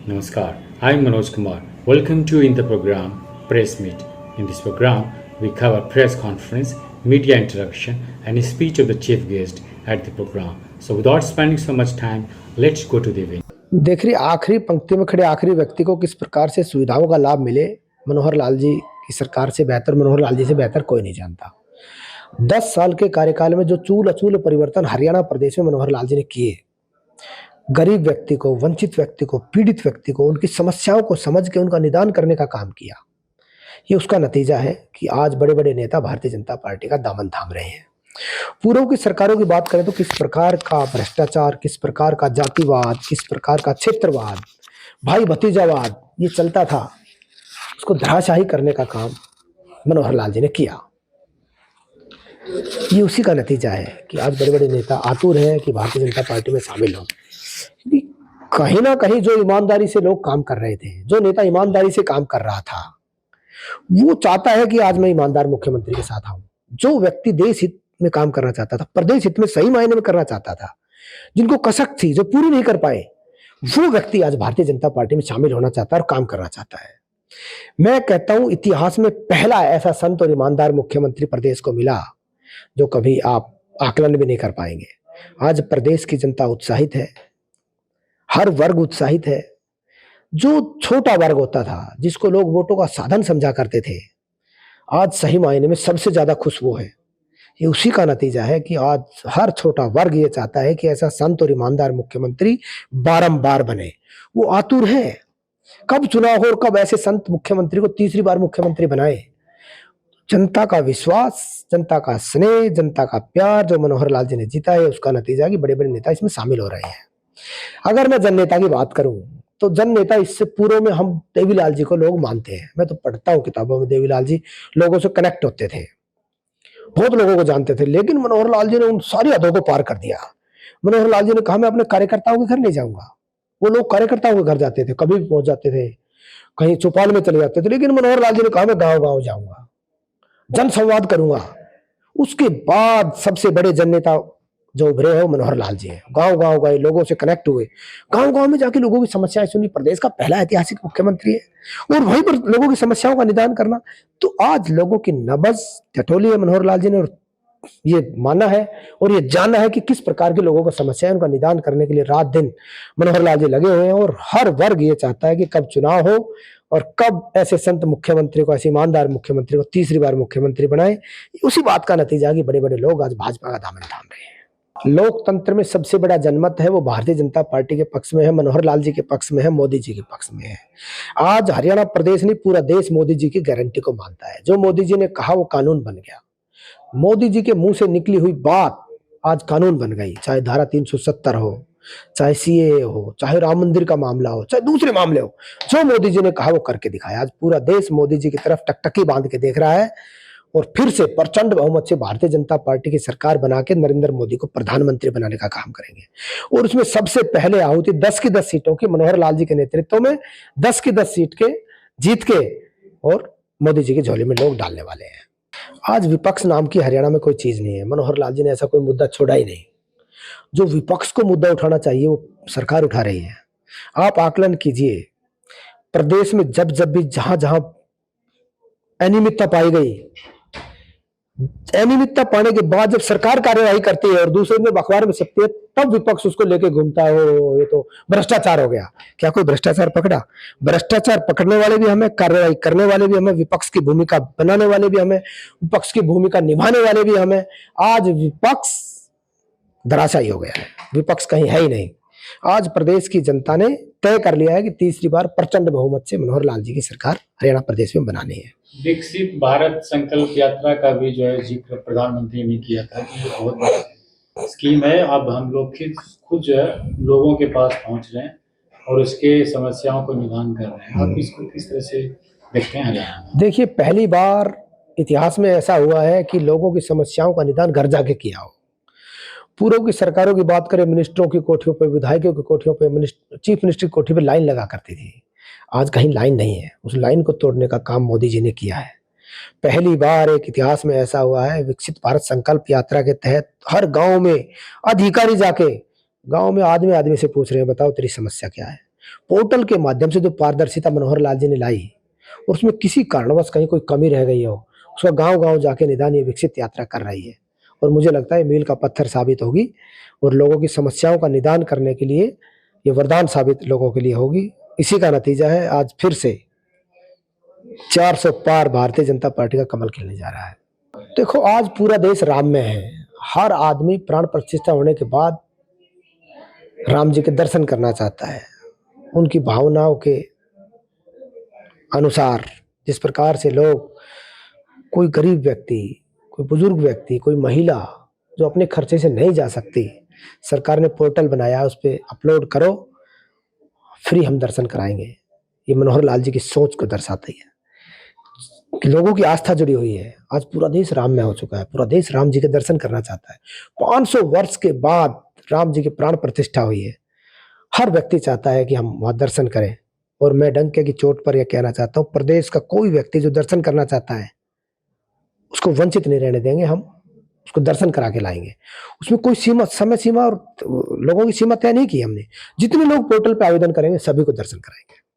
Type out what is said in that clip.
Namaskar, I'm Manoj Kumar. Welcome to in the program Press Meet. In this program, we cover press conference, media interaction, and a speech of the chief guest at the program. So, without spending so much time, let's go to the event. देखिए, आखिरी पंक्ति में खड़े आखिरी व्यक्ति को किस प्रकार से सुविधाओं का लाभ मिले, मनोहर लाल जी की सरकार से बेहतर, मनोहर लाल जी से बेहतर कोई नहीं जानता। 10 साल के कार्यकाल में जो चूल-अचूल परिवर्तन हरियाणा प्रदेश में मनोहर लाल जी ने किए, गरीब व्यक्ति को, वंचित व्यक्ति को, पीड़ित व्यक्ति को, उनकी समस्याओं को समझ के उनका निदान करने का काम किया। ये उसका नतीजा है कि आज बड़े-बड़े नेता भारतीय जनता पार्टी का दामन थाम रहे हैं। पूर्व की सरकारों की बात करें तो किस प्रकार का भ्रष्टाचार, किस प्रकार का जातिवाद, किस प्रकार का क्षेत्रवाद, भाई भतीजावाद ये चलता था, उसको धराशायी करने का काम मनोहर लाल जी ने किया। ये उसी का नतीजा है कि आज बड़े-बड़े नेता आतुर हैं कि भारतीय जनता पार्टी में शामिल हों। क्योंकि कहीं न कहीं जो ईमानदारी से लोग काम कर रहे थे, जो नेता ईमानदारी से काम कर रहा था, वो चाहता है कि आज मैं ईमानदार मुख्यमंत्री के साथ आऊँ। जो व्यक्ति देश हित में काम करना चाहता था, प्रदेश हित में सही मायने में करना चाहता था, जिनको कसक थी, जो पूरी नहीं कर पाए, वो व्यक्ति आज भारतीय जनता पार्टी में शामिल होना चाहता है और काम करना चाहता है। मैं कहता हूँ इतिहास में पहला ऐसा संत और ईमानदार मुख्यमंत्री प्रदेश को मिला, जो कभी आप आकलन भी नहीं कर पाएंगे। आज प्रदेश की जनता उत्साहित है, हर वर्ग उत्साहित है। जो छोटा वर्ग होता था, जिसको लोग वोटों का साधन समझा करते थे, आज सही मायने में सबसे ज्यादा खुश वो है। ये उसी का नतीजा है कि आज हर छोटा वर्ग ये चाहता है कि ऐसा संत और ईमानदार मुख्यमंत्री बारंबार बने। वो आतुर है, कब चुनाव हो और कब ऐसे संत मुख्यमंत्री को तीसरी बार मुख्यमंत्री बनाए। जनता का विश्वास, जनता का स्नेह, जनता का प्यार जो मनोहर लाल जी ने जीता है, उसका नतीजा है कि बड़े-बड़े नेता इसमें शामिल हो रहे हैं। अगर मैं जन नेता की बात करूं, तो जन नेता इससे पूर्व में हम देवीलाल जी को लोग मानते हैं। मैं तो पढ़ता हूं किताबों में, देवीलाल जी लोगों से कनेक्ट होते थे, बहुत लोगों को जानते थे, लेकिन मनोहर लाल जी ने उन सारी हदों को पार कर दिया। मनोहर लाल जी ने कहा मैं अपने कार्यकर्ताओं के घर नहीं जाऊंगा। वो लोग कार्यकर्ताओं के घर जाते थे, कभी भी पहुंच जाते थे, कहीं चौपाल में चले जाते थे, लेकिन मनोहर लाल जी ने कहा मैं गांव-गांव जाऊंगा, जनसंवाद करूंगा। उसके बाद सबसे बड़े जन नेता जो उभरे हैं वो मनोहर लाल जी हैं। गांव-गांव गए, लोगों से कनेक्ट हुए, गांव-गांव में जाके लोगों की समस्याएं सुनी। प्रदेश का पहला ऐतिहासिक मुख्यमंत्री है और वहीं पर लोगों की समस्याओं का निदान करना। तो आज लोगों की नब्ज टटोली है मनोहर लाल जी ने, और ये मानना है और ये जानना है कि किस प्रकार के लोगों को समस्या है, उनका निदान करने के लिए रात दिन मनोहर लाल जी लगे हुए हैं। और हर वर्ग ये चाहता है कि कब चुनाव हो और कब ऐसे संत मुख्यमंत्री को, ऐसे ईमानदार मुख्यमंत्री को तीसरी बार मुख्यमंत्री बनाए। उसी बात का नतीजा कि बड़े बड़े लोग आज भाजपा का दामन थाम रहे हैं। लोकतंत्र में सबसे बड़ा जनमत है वो भारतीय जनता पार्टी के पक्ष में है, मनोहर लाल जी के पक्ष में है, मोदी जी के पक्ष में है। आज हरियाणा प्रदेश नहीं, पूरा देश मोदी जी की गारंटी को मानता है। जो मोदी जी ने कहा वो कानून बन गया। मोदी जी के मुंह से निकली हुई बात आज कानून बन गई। चाहे धारा 370 हो, चाहे सीएए हो, चाहे राम मंदिर का मामला हो, चाहे दूसरे मामले हो, जो मोदी जी ने कहा वो करके दिखाया। आज पूरा देश मोदी जी की तरफ टकटकी बांध के देख रहा है और फिर से प्रचंड बहुमत से भारतीय जनता पार्टी की सरकार बना के नरेंद्र मोदी को प्रधानमंत्री बनाने का काम करेंगे। और उसमें सबसे पहले आहुति 10 की 10 सीटों की मनोहर लाल जी के नेतृत्व में 10 की 10 सीट के जीत के और मोदी जी की झोली में लोग डालने वाले हैं। आज विपक्ष नाम की हरियाणा में कोई चीज नहीं है। मनोहर लाल जी ने ऐसा कोई मुद्दा छोड़ा ही नहीं। जो विपक्ष को मुद्दा उठाना चाहिए वो सरकार उठा रही है। आप आकलन कीजिए, प्रदेश में जब जब भी जहां जहां अनियमितता पाई गई, अनियमितता पाने के बाद जब सरकार कार्यवाही करती है और दूसरे दिन अखबार में छपती है, तब विपक्ष उसको लेके घूमता है, ये तो भ्रष्टाचार हो गया। क्या कोई भ्रष्टाचार पकड़ा? भ्रष्टाचार पकड़ने वाले भी हमें, कार्रवाई करने वाले भी हमें, विपक्ष की भूमिका बनाने वाले भी हमें, विपक्ष की भूमिका निभाने वाले भी हमें। आज विपक्ष धराशायी हो गया है, विपक्ष कहीं है ही नहीं। आज प्रदेश की जनता ने तय कर लिया है कि तीसरी बार प्रचंड बहुमत से मनोहर लाल जी की सरकार हरियाणा प्रदेश में बनानी है। विकसित भारत संकल्प यात्रा का भी जो है जिक्र प्रधानमंत्री ने किया था कि ये बहुत बड़ी स्कीम है। अब हम लोग खुद जो है लोगों के पास पहुंच रहे हैं और उसके समस्याओं को निदान कर रहे हैं। आप इसको किस तरह से देखते हैं हरियाणा में? देखिए, पहली बार इतिहास में ऐसा हुआ है कि लोगों की समस्याओं का निदान घर जाके किया हो। पूर्व की सरकारों की बात करें, मिनिस्टरों की कोठियों पे, विधायकों की कोठियों पे, चीफ मिनिस्टर की कोठी पे लाइन लगा करती थी। आज कहीं लाइन नहीं है। उस लाइन को तोड़ने का काम मोदी जी ने किया है। पहली बार एक इतिहास में ऐसा हुआ है, विकसित भारत संकल्प यात्रा के तहत हर गांव में अधिकारी जाके गांव में आदमी आदमी से पूछ रहे हैं, बताओ तेरी समस्या क्या है। पोर्टल के माध्यम से जो पारदर्शिता मनोहर लाल जी ने लाई और उसमें किसी कारणवश कहीं कोई कमी रह गई हो, उसका गांव-गांव जाके निदान ये विकसित यात्रा कर रही है और मुझे लगता है मील का पत्थर साबित होगी और लोगों की समस्याओं का निदान करने के लिए ये वरदान साबित लोगों के लिए होगी। इसी का नतीजा है आज फिर से 400 पार भारतीय जनता पार्टी का कमल खिलने जा रहा है। देखो, आज पूरा देश राम में है। हर आदमी प्राण प्रतिष्ठा होने के बाद राम जी के दर्शन करना चाहता है। उनकी भावनाओं के अनुसार जिस प्रकार से लोग, कोई गरीब व्यक्ति, कोई बुजुर्ग व्यक्ति, कोई महिला जो अपने खर्चे से नहीं जा सकती, सरकार ने पोर्टल बनाया, उस पे अपलोड करो, फ्री हम दर्शन कराएंगे। ये मनोहर लाल जी की सोच को दर्शाती है कि लोगों की आस्था जुड़ी हुई है। आज पूरा देश राम में हो चुका है, पूरा देश राम जी के दर्शन करना चाहता है। 500 वर्ष के बाद राम जी की प्राण प्रतिष्ठा हुई है। हर व्यक्ति चाहता है कि हम वहां दर्शन करें और मैं डंके की चोट पर यह कहना चाहता हूं, प्रदेश का कोई व्यक्ति जो दर्शन करना चाहता है उसको वंचित नहीं रहने देंगे। हम उसको दर्शन करा के लाएंगे। उसमें कोई सीमा, समय सीमा और लोगों की सीमा तय नहीं की हमने। जितने लोग पोर्टल पे आवेदन करेंगे सभी को दर्शन कराएंगे।